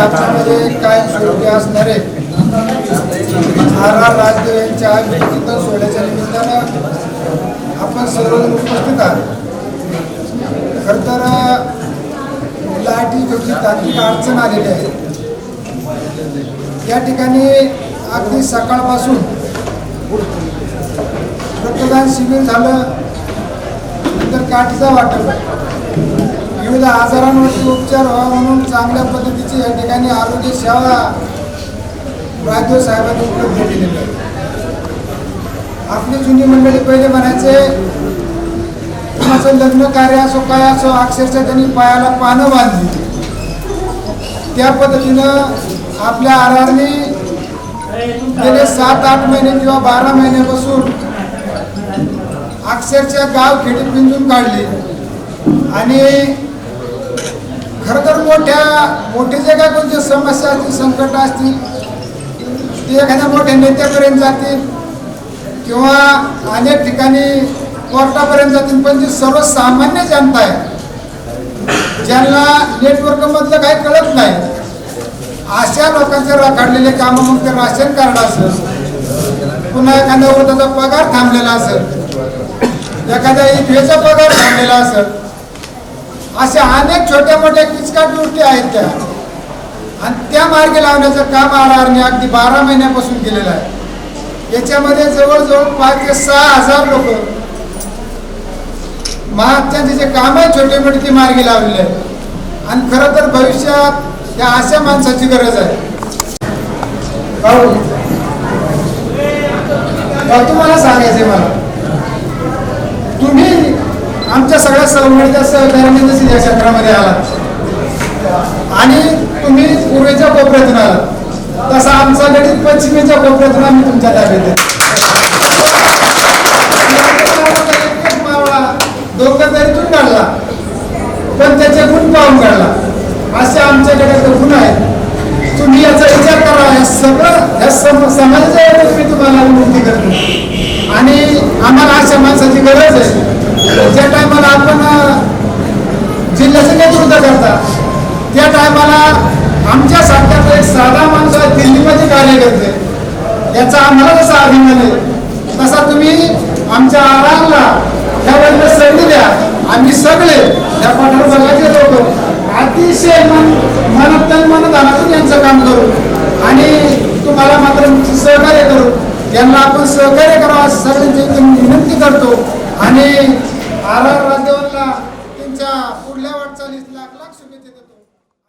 आपल्यामध्ये कायम स्वरूपी असणारे आर राजदेव यांच्या व्यक्तिगत सोहळ्याच्या निमित्तानं आपण सर्वजण उपस्थित आहात. खरं तर लाठी जोची तांत्रिक अडचण आलेली आहे. या ठिकाणी अगदी सकाळपासून रक्तदान शिबिर झालं, नंतर काठीचा वाटप, विविध आजारांवरती उपचार व्हावा म्हणून चांगल्या पद्धतीची या ठिकाणी आरोग्य सेवा राजदेव साहेबांनी उपलब्ध केलेली आहे. आपली जुनी मंडळी पहिले म्हणायचे, कुणाचं लग्न कार्य असो काय असो अक्षरशः त्यांनी पायाला पानं बांधली. त्या पद्धतीनं आपल्या आरारने गेले 7-8 महिने किंवा 12 महिन्यापासून अक्षरशः गाव खेडी पिंजून काढली. आणि खरं तर मोठे जे काय कोणते समस्या असतील, संकट असतील, ते एखाद्या मोठ्या नेत्यापर्यंत जातील किंवा अनेक ठिकाणी कोर्टापर्यंत जातील. पण जी सर्वसामान्य जनता आहे, ज्यांना नेटवर्कमधलं काही कळत नाही, अशा लोकांचे रखडलेले कामं, मग ते राशन कार्ड असेल, पुन्हा एखाद्या वर्गाचा पगार थांबलेला असेल, एखाद्या इथेचा पगार थांबलेला असेल, अशा अनेक छोट्या मोठ्या किचकाट गोष्टी आहेत त्या, आणि त्या मार्गी लावण्याचं काम आरआरने अगदी 12 महिन्यापासून केलेलं आहे. याच्यामध्ये जवळजवळ 5 ते 6 हजार लोक महात्यांचे जे काम आहे छोटे मोठे ती मार्गी लावलेले आहेत. आणि खरं तर भविष्यात त्या अशा माणसाची गरज आहे. तुम्हाला सांगायचंय, मला तुम्ही आमच्या सगळ्या सहमतीच्या सहकार्याने जसे या क्षेत्रामध्ये आलात आणि तुम्ही पूर्वेच्या कोपऱ्यातून आलात, तसा आमचा गणित पश्चिमेच्या कोपऱ्यातून आम्ही तुमच्या ताब्यात दोघांतून काढला, पण त्याचे गुण पाहून काढला. असे आमच्याकडे गुण आहेत. तुम्ही याचा विचार करा. हे सगळं ह्या समाजाच्या मी तुम्हाला विनंती करतो. आणि आम्हाला अशा माणसाची गरज आहे. ज्या टायमाला आपण जिल्ह्याचं नेतृत्व करता, त्या टायमाला आमच्यासारख्याचा एक साधा माणूस आहे दिल्लीमध्ये कार्य करते, याचा आम्हाला जसा अभिमान आहे तसा तुम्ही आमच्या आरामला त्यावेळेला संधी द्या. आम्ही सगळे त्या पाठोपाठाचे लोक अतिशय मनधनातून यांचं काम करू आणि तुम्हाला मात्र सहकार्य करू. यांना आपण सहकार्य करावं असं सगळ्यांची विनंती करतो. आणि आर राजदेवांना त्यांच्या पुढल्या वाटचालीस लाख शुभेच्छा देतो.